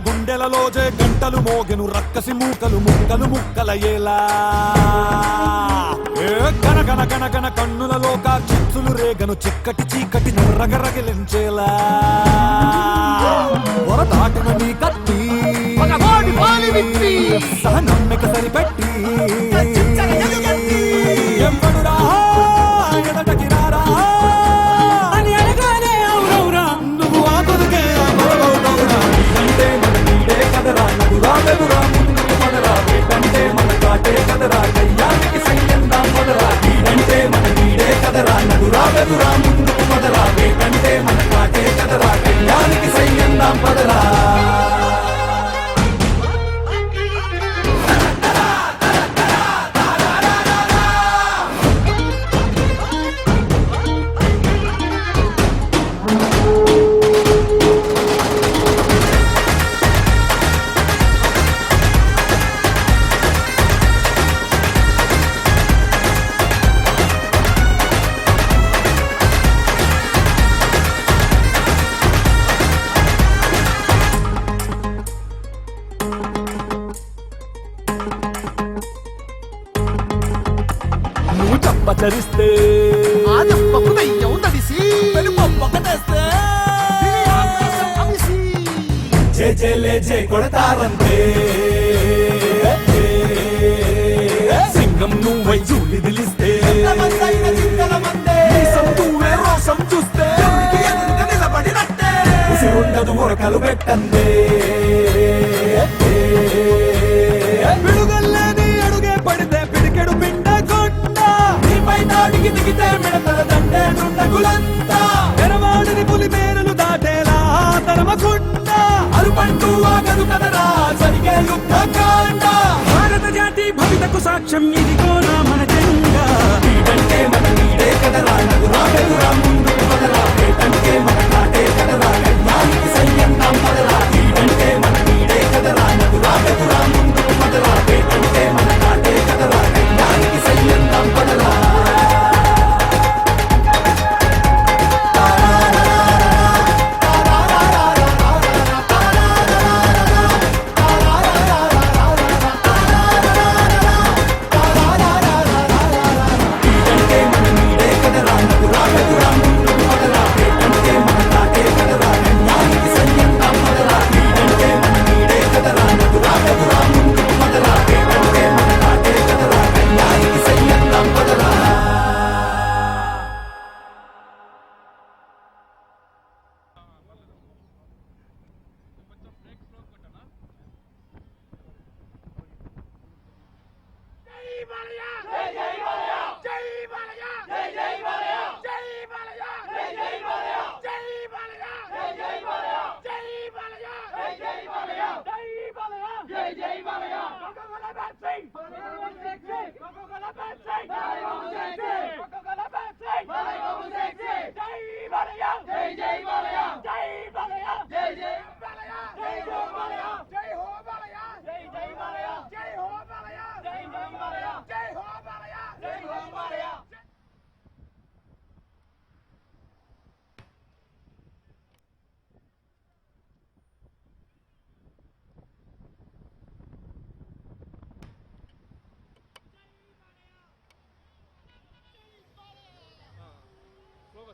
గుండెలలోజే గంటలు మోగెను రక్కసి మూకలు ముక్కలు ముక్కలయ్యేలా గన గన గన గన కన్నులలో చిచ్చులు రేగను చిక్కటి చీకటి రగరగిలించేలా వరదాటిన నీ కత్తి సహనమ్మిక సరిపెట్టి ఎంబడురా ఎదటకి రారా అని అడగానే అవునవురా నువ్వు ఆ కొడుకే అంటే మన నీడే కదరా నడురా వెదురా ముందుకు పదరా వేటంటే మన కాటే కదరా కయ్యానికి సయ్యందా పదరా నీడంటే మన నీడే కదరా నడురా వెదురా ముందుకు పదరా వేటంటే మన కాటే కదరా కయ్యానికి సయ్యందా పదరా చరిస్తే జే కొడతారంతే సింగం నువ్వై చూలి దిలిస్తే నువ్వే రోషం చూస్తే ఉండదు ఉరకలు పెట్టందే పిడుగల్లేని అడుగే పడితే పిడికెడు పిండ కొట్ట నీపై దాడికి దిగితే మిడతల దండే దుండగులంతా తెరవాడిని పులి మేరులు దాటేలా తరమకుంట అరుపంటూ ఆగదు కదరా జరిగే యుద్ధ కాండ భారత జాతి భవితకు సాక్ష్యం ఇదిగోనా మన జెండా నీడంటే మన నీడే కదరా నదురా వెదురా ముందుకు పదరా వేటంటే మన నాటే కదరా కళ్యాణికి సయ్యందాం పదరా నీడంటే మన నీడే కదరా నదురా వెదురా ముందుకు పదరా వేటంటే మన నాటే కదరా కళ్యాణికి సయ్యందాం పదరా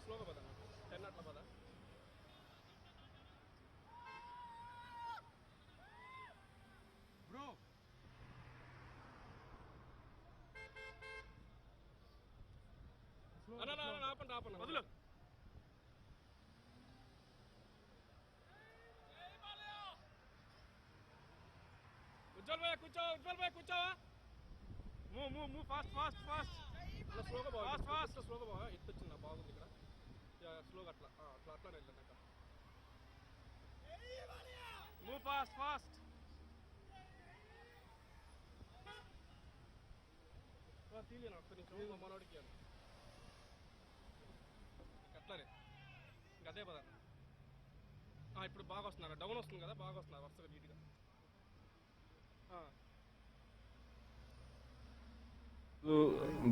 స్లోగా పద 10 అట్లా పద బ్రో అన్న ఆపండి వదులు ఉజ్వల్ భాయ్ కూర్చోవా మూవ్ ఫాస్ట్ స్లోగా బాగా స్లోగా బాగా ఎత్తొచ్చింది బాగుంది ఇక్కడ స్లోగా అట్లా వెళ్ళాక మూవ్ ఫాస్ట్ తీయను ఒక్క నిమిషం మనోడికి అట్లానే అదే పద. ఇప్పుడు బాగా వస్తున్నారు, డౌన్ వస్తుంది కదా, బాగా వస్తున్నారు వరుసగా నీట్గా.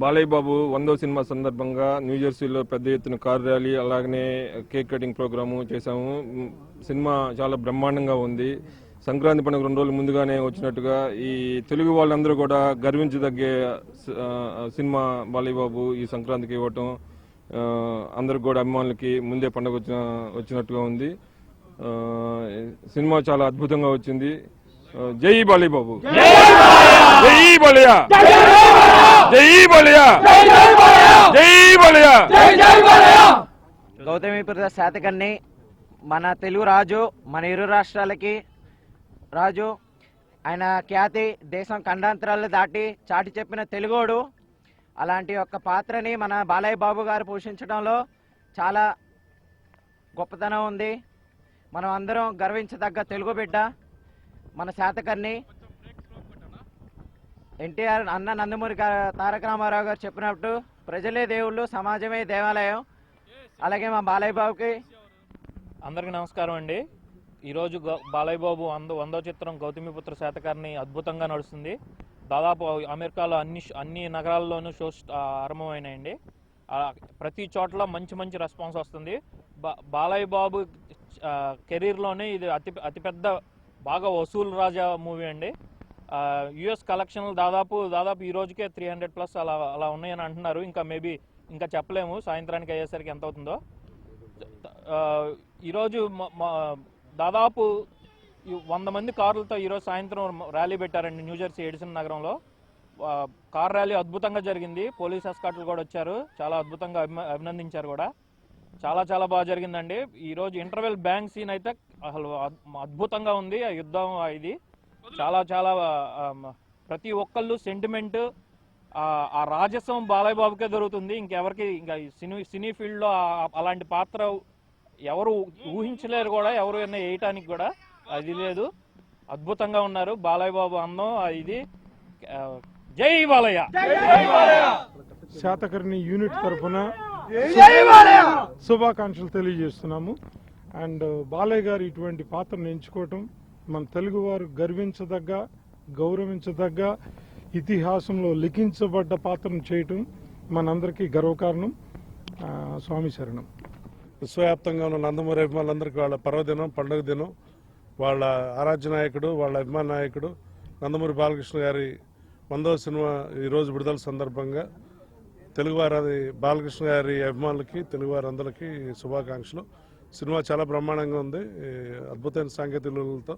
బాలయ్య బాబు 100వ సినిమా సందర్భంగా న్యూజెర్సీలో పెద్ద ఎత్తున కార్ ర్యాలీ అలాగనే కేక్ కటింగ్ ప్రోగ్రాము చేశాము. సినిమా చాలా బ్రహ్మాండంగా ఉంది. సంక్రాంతి పండుగ 2 రోజులు ముందుగానే వచ్చినట్టుగా ఈ తెలుగు వాళ్ళందరూ కూడా గర్వించదగ్గే సినిమా బాలయ్య బాబు ఈ సంక్రాంతికి ఇవ్వటం అందరికి కూడా అభిమానులకి ముందే పండుగ వచ్చినట్టుగా ఉంది. సినిమా చాలా అద్భుతంగా వచ్చింది. జై బాలయ్య బాబు, జై బాలయ్య, జై బాలయ్య, జై బాలయ్య. గౌతమిపుత్ర శాతకర్ణి మన తెలుగు రాజు, మన ఇరు రాష్ట్రాలకి రాజు. ఆయన ఖ్యాతి దేశం ఖండాంతరాలు దాటి చాటి చెప్పిన తెలుగోడు. అలాంటి ఒక పాత్రని మన బాలయ్య బాబు గారు పోషించడంలో చాలా గొప్పతనం ఉంది. మనం అందరం గర్వించదగ్గ తెలుగు బిడ్డ మన శాతకర్ణి. ఎన్టీఆర్ అన్న నందమూరి తారక రామారావు గారు చెప్పినట్టు ప్రజలే దేవుళ్ళు, సమాజమే దేవాలయం. అలాగే మా బాలయ్య బాబుకి అందరికీ నమస్కారం అండి. ఈరోజు బాలయ్య బాబు 100వ చిత్రం గౌతమిపుత్ర శాతకర్ణి అద్భుతంగా నడుస్తుంది. దాదాపు అమెరికాలో అన్ని నగరాల్లోనూ షోస్ ఆరంభమైనాయండి. ప్రతి చోట్ల మంచి రెస్పాన్స్ వస్తుంది. బాలయ్య బాబు కెరీర్లోనే ఇది అతిపెద్ద బాగా వసూలు రాజా మూవీ అండి. యుఎస్ కలెక్షన్లు దాదాపు ఈ రోజుకే 300+ అలా ఉన్నాయని అంటున్నారు. ఇంకా మేబీ ఇంకా చెప్పలేము సాయంత్రానికి అయ్యేసరికి ఎంత అవుతుందో. ఈరోజు దాదాపు 100 మంది కార్లతో ఈరోజు సాయంత్రం ర్యాలీ పెట్టారండి న్యూజెర్సీ ఎడిసన్ నగరంలో. కార్ ర్యాలీ అద్భుతంగా జరిగింది. పోలీస్ ఎస్కార్ట్లు కూడా వచ్చారు, చాలా అద్భుతంగా అభినందించారు కూడా. చాలా బాగా జరిగిందండి. ఈరోజు ఇంటర్వెల్ బ్యాంక్ సీన్ అయితే అసలు అద్భుతంగా ఉంది. ఆ యుద్ధం ఇది చాలా ప్రతి ఒక్కళ్ళు సెంటిమెంట్, ఆ రాజసం బాలయ్య బాబుకే దొరుకుతుంది. ఇంకెవరికి ఇంకా సినీ ఫీల్డ్లో అలాంటి పాత్ర ఎవరు ఊహించలేరు కూడా, ఎవరు వేయటానికి కూడా అది లేదు. అద్భుతంగా ఉన్నారు బాలయ్య బాబు అందం ఇది. జై బాలయ్య. శాతకర్ణి యూనిట్ తరఫున శుభాకాంక్షలు తెలియజేస్తున్నాము. అండ్ బాలయ్య గారు ఇటువంటి పాత్రను ఎంచుకోవటం మన తెలుగు వారు గర్వించదగ్గ, గౌరవించదగ్గ, ఇతిహాసంలో లిఖించబడ్డ పాత్రను చేయటం మనందరికీ గర్వకారణం. స్వామి శరణం. విశ్వవ్యాప్తంగా ఉన్న నందమూరి అభిమానులందరికీ వాళ్ళ పర్వదినం, పండుగ దినం. వాళ్ళ ఆరాధ్య నాయకుడు, వాళ్ళ అభిమాన నాయకుడు నందమూరి బాలకృష్ణ గారి 100వ సినిమా ఈరోజు విడుదల సందర్భంగా తెలుగువారి బాలకృష్ణ గారి అభిమానులకి, తెలుగువారందరికీ శుభాకాంక్షలు. సినిమా చాలా బ్రహ్మాండంగా ఉంది. అద్భుతమైన సాంకేతికలతో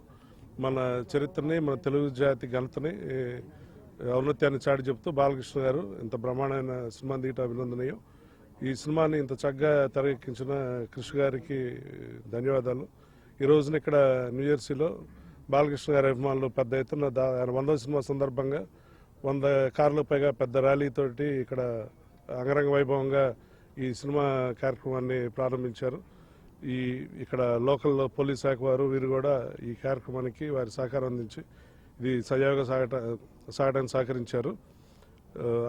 మన చరిత్రని, మన తెలుగు జాతి ఘనతని, ఔన్నత్యాన్ని చాటి చెప్తూ బాలకృష్ణ గారు ఇంత బ్రహ్మాండమైన సినిమా తీయటం అభినందనీయం. ఈ సినిమాని ఇంత చక్కగా తెరకెక్కించిన కృష్ణ గారికి ధన్యవాదాలు. ఈ రోజున ఇక్కడ న్యూజెర్సీలో బాలకృష్ణ గారి అభిమానులు పెద్ద ఎత్తున 100వ సినిమా సందర్భంగా 100 కార్లకు పైగా పెద్ద ర్యాలీతోటి ఇక్కడ అంగరంగ వైభవంగా ఈ సినిమా కార్యక్రమాన్ని ప్రారంభించారు. ఇక్కడ లోకల్ పోలీస్ శాఖ వారు వీరు కూడా ఈ కార్యక్రమానికి వారి సహకారం అందించి ఇది సజావుగా సాగడానికి సహకరించారు.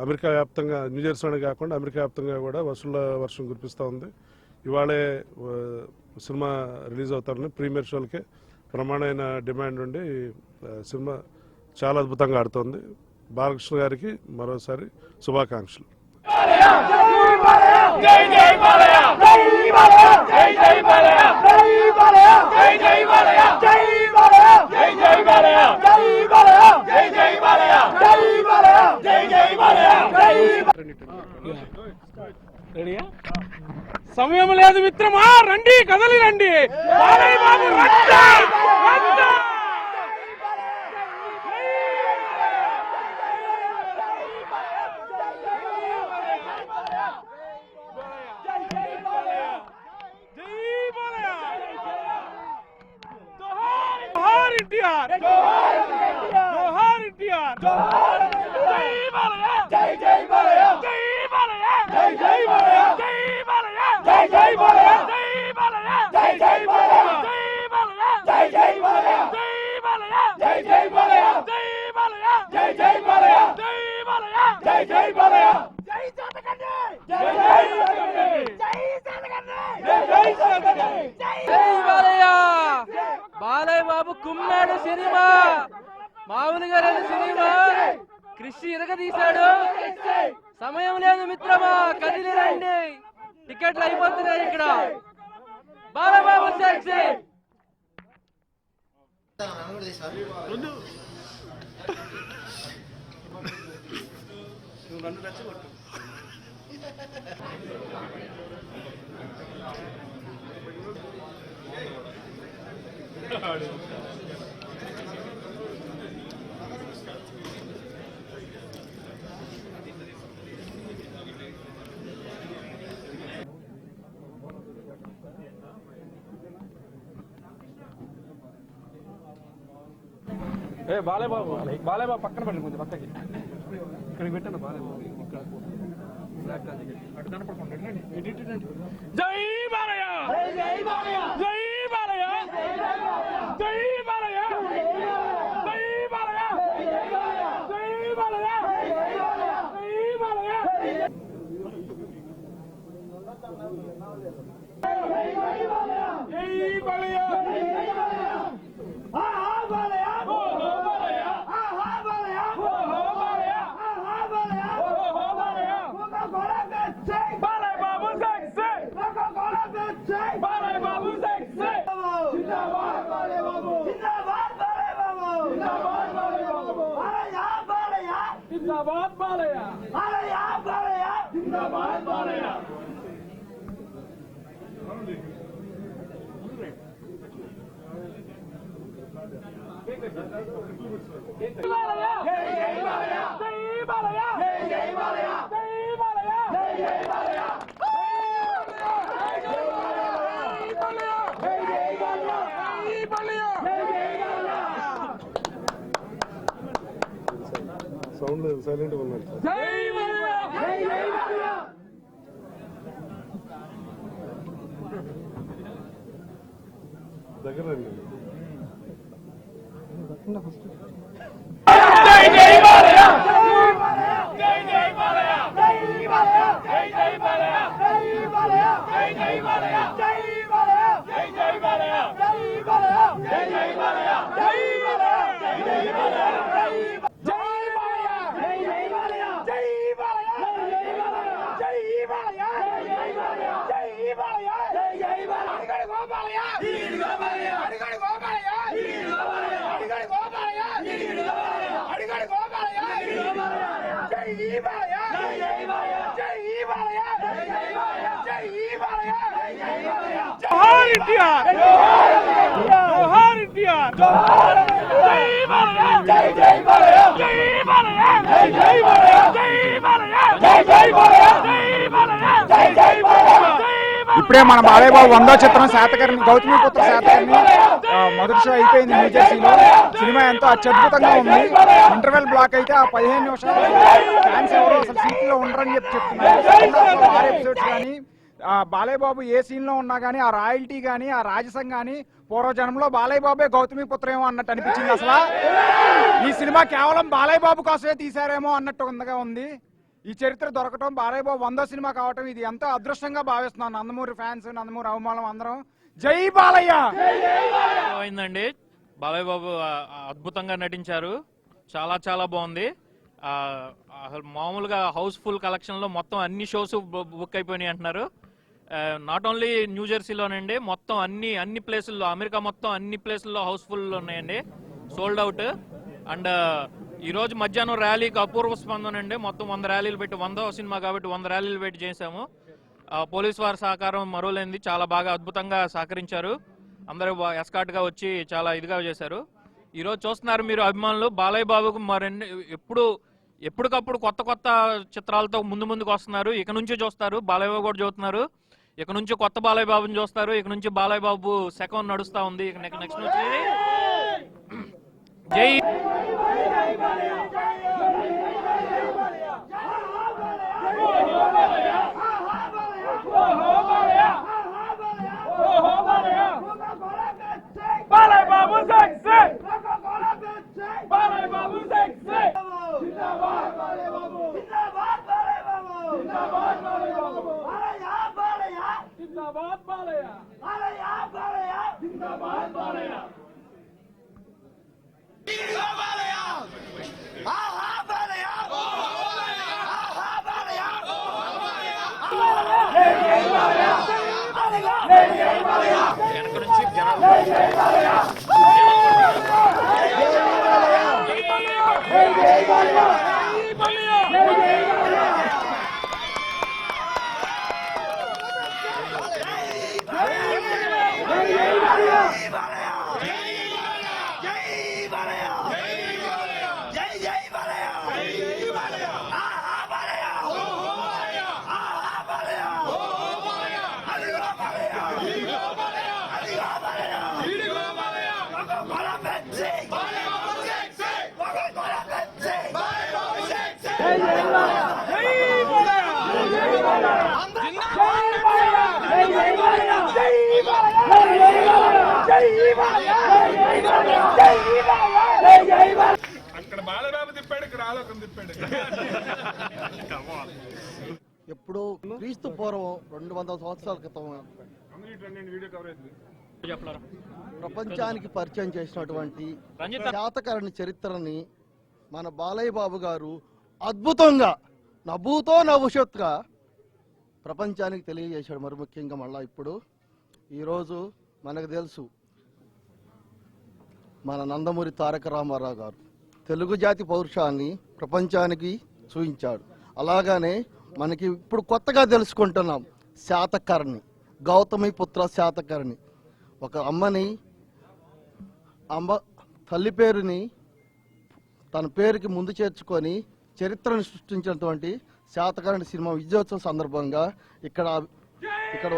అమెరికా వ్యాప్తంగా, న్యూజెర్సీలోనే కాకుండా అమెరికా వ్యాప్తంగా కూడా వసూళ్ల వర్షం కురిపిస్తూ ఉంది. ఇవాళే సినిమా రిలీజ్ అవుతారని ప్రీమియర్ షోలకే బ్రహ్మాండమైన డిమాండ్ ఉండి సినిమా చాలా అద్భుతంగా ఆడుతోంది. బాలకృష్ణ గారికి మరోసారి శుభాకాంక్షలు. సమయం లేదు మిత్రమా, రండి, కదలి రండి. బాలయ్య బాబు జై తీశాడు సినిమా, మామూలుగా లేదు సినిమా. కృషి ఇరగదీశాడు. సమయం లేదు మిత్రమా, కదిలి రండి, టికెట్లు అయిపోతున్నాయి ఇక్కడ. బాలబాబు సెక్సీ. బాలేబాబు పక్కన పెట్టండి, కొంచెం పక్కకి ఇక్కడికి పెట్టండి. బాలేబాబు ఇక్కడ బ్లాక్ అటు కనపడుతుంది. జై బాలయ్య, జై బాలయ్య, జై బాలయ్య, జై బాలయ్య, జై బాలయ్య, జై బాలయ్య, జై బాలయ్య. జిందాబాద్ బాలయ్య, జిందాబాద్ బాలయ్య. సౌండ్ సైలెంట్ ఉన్నారు. దగ్గర రండి. ఇప్పుడే మన బాలయ్యబాబు 100వ చిత్రం శాతకర్ణి, గౌతమిపుత్ర శాతకర్ణి మొదటి షో అయిపోయింది న్యూజెర్సీలో. సినిమా ఎంతో అత్యద్భుతంగా ఉంది. ఇంటర్వెల్ బ్లాక్ అయితే ఆ 15 నిమిషాలు ఫ్యాన్స్ ఎవరు అసలు సీట్లో ఉండరని చెప్తున్నారు. 6 ఎపిసోడ్స్ కానీ బాలయ్యబాబు ఏ సీన్ లో ఉన్నా గానీ, ఆ రాయల్టీ గానీ, ఆ రాజసం గానీ, పూర్వజన్మలో బాలయ్యబాబే గౌతమిపుత్ర ఏమో అన్నట్టు అనిపించింది. అసలు ఈ సినిమా కేవలం బాలయ్యబాబు కోసమే తీశారేమో అన్నట్టు ఉంది. ఈ చరిత్ర దొరకటం, బాలయ్యబాబు 100వ సినిమా కావటం ఇది ఎంతో అదృష్టంగా భావిస్తున్నాను. నందమూరి ఫ్యాన్స్, నందమూరి అభిమానులు అందరం జై బాలయ్య. అయిందండి, బాలయ్యబాబు అద్భుతంగా నటించారు. చాలా చాలా బాగుంది. మామూలుగా హౌస్ఫుల్ కలెక్షన్ లో మొత్తం అన్ని షోస్ బుక్ అయిపోయినాయి అంటున్నారు. నాట్ ఓన్లీ న్యూజెర్సీలోనండి, మొత్తం అన్ని ప్లేసుల్లో, అమెరికా మొత్తం అన్ని ప్లేసుల్లో హౌస్ఫుల్ ఉన్నాయండి, సోల్డ్ అవుట్. అండ్ ఈ రోజు మధ్యాహ్నం ర్యాలీకి అపూర్వ స్పందన అండి. మొత్తం 100 ర్యాలీలు పెట్టి, 100వ సినిమా కాబట్టి 100 ర్యాలీలు పెట్టి చేశాము. పోలీస్ వారి సహకారం మరోలేంది, చాలా బాగా అద్భుతంగా సహకరించారు. అందరూ ఎస్కార్ట్ గా వచ్చి చాలా ఇదిగా చేశారు. ఈ రోజు చూస్తున్నారు మీరు అభిమానులు, బాలయ్య బాబుకు ఎప్పటికప్పుడు కొత్త కొత్త చిత్రాలతో ముందుకు వస్తున్నారు. ఇక నుంచి చూస్తారు, బాలయ్య బాబు కూడా చూస్తున్నారు. ఇక నుంచి కొత్త బాలయ్య బాబుని చూస్తారు. ఇక నుంచి బాలయ్య బాబు సెకండ్ నడుస్తా ఉంది. నెక్స్ట్ నుంచి జై బాలయ్య బాబు సెక్సీ, బాలయ్య బాబు సెక్సీ. జిందాబాద్ బాలయ్య బాబు, జిందాబాద్ బాలయ్య బాబు, జిందాబాద్ బాలయ్య బాబు. బాలయ్య జిందాబాద్ బాలయ్య, బాలయ్య బాలయ్య జిందాబాద్ బాలయ్య. ఎప్పుడు క్రీస్తు పూర్వం 200 సంవత్సరాల క్రితం ప్రపంచానికి పరిచయం చేసినటువంటి శాతకర్ణి చరిత్రని మన బాలయ్య బాబు గారు అద్భుతంగా నభూతో నభవిష్యత్తుగా ప్రపంచానికి తెలియజేశాడు. మరి ముఖ్యంగా మళ్ళా ఇప్పుడు ఈరోజు మనకు తెలుసు మన నందమూరి తారక రామారావు గారు తెలుగు జాతి పౌరుషాన్ని ప్రపంచానికి చూపించాడు. అలాగానే మనకి ఇప్పుడు కొత్తగా తెలుసుకుంటున్నాం శాతకర్ణి, గౌతమి పుత్ర శాతకర్ణి. ఒక అమ్మ తల్లి పేరుని తన పేరుకి ముందు చేర్చుకొని చరిత్రను సృష్టించినటువంటి శాతకర్ణి సినిమా విజయోత్సవం సందర్భంగా ఇక్కడ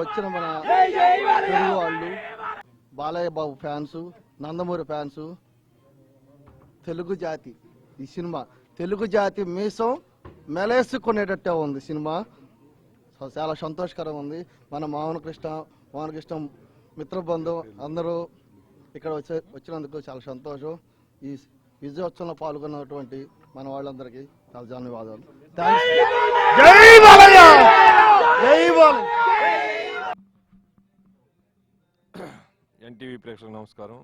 వచ్చిన మన తెలుగు వాళ్ళు, బాలయ్య బాబు ఫ్యాన్స్, నందమూరి ఫ్యాన్స్, తెలుగు జాతి ఈ సినిమా తెలుగు జాతి మీసం మెలేసుకునేటట్టే ఉంది సినిమా. చాలా సంతోషకరంగా ఉంది. మన మోహన కృష్ణ మిత్రబృందం అందరూ ఇక్కడ వచ్చినందుకు చాలా సంతోషం. ఈ విజయోత్సవంలో పాల్గొన్నటువంటి మన వాళ్ళందరికీ చాలా ధన్యవాదాలు. ఎన్టీవీ ప్రేక్షకులకు నమస్కారం.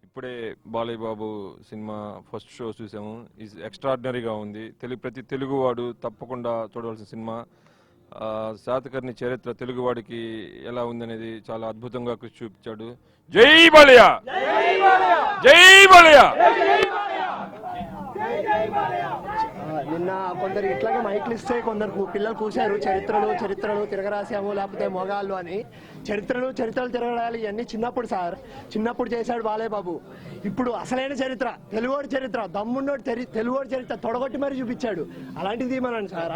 ఇప్పుడే Balayya Babu cinema first show చూసాము. ఈజ్ ఎక్స్ట్రాడినరీగా ఉంది. ప్రతి తెలుగువాడు తప్పకుండా చూడవలసిన సినిమా. శాతకర్ణి చరిత్ర తెలుగువాడికి ఎలా ఉందనేది చాలా అద్భుతంగా కృషి చూపించాడు. జై బాలయ్య, జై బాలయ్య. నిన్న కొందరు ఇట్లాగే మైక్లు ఇస్తే కొందరు పిల్లలు కూర్చారు, చరిత్రలు తిరగరాసాము లేకపోతే మొగాళ్ళు అని. చరిత్రలు తిరగడాలి ఇవన్నీ చిన్నప్పుడు సార్, చిన్నప్పుడు చేశాడు బాలయ్య బాబు. ఇప్పుడు అసలైన చరిత్ర, తెలుగోడి చరిత్ర, దమ్మున్నోడు తెలుగోడి చరిత్ర తొడగొట్టి మరీ చూపించాడు. అలాంటిది తీయమనండి సార్,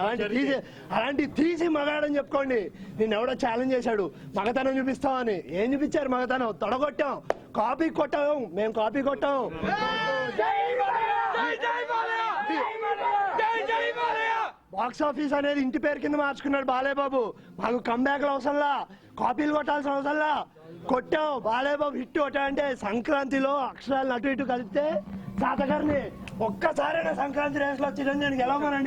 అలాంటివి తీసి మగాడని చెప్పుకోండి. నేను ఎవడో ఛాలెంజ్ చేశాడు మగతనం చూపిస్తామని. ఏం చూపించారు మగతనం? తొడగొట్టాం, కాపీ కొట్టాం, మేము కాపీ కొట్టాం. బాక్స్ ఆఫీస్ అనేది ఇంటి పేరు కింద మార్చుకున్నాడు బాలయ్య బాబు. మాకు కంబ్యాక్లు అవసరంలా, కాపీలు కొట్టాల్సిన అవసరంలా, కొట్టాం. బాలయ్య బాబు హిట్ కొట్టా అంటే సంక్రాంతిలో అక్షరాలను అటు ఇటు కలిపితే శాతకర్ణి ఒక్కసారైనా సంక్రాంతి రేసులో చిరంజీవికి గెలవమనండి.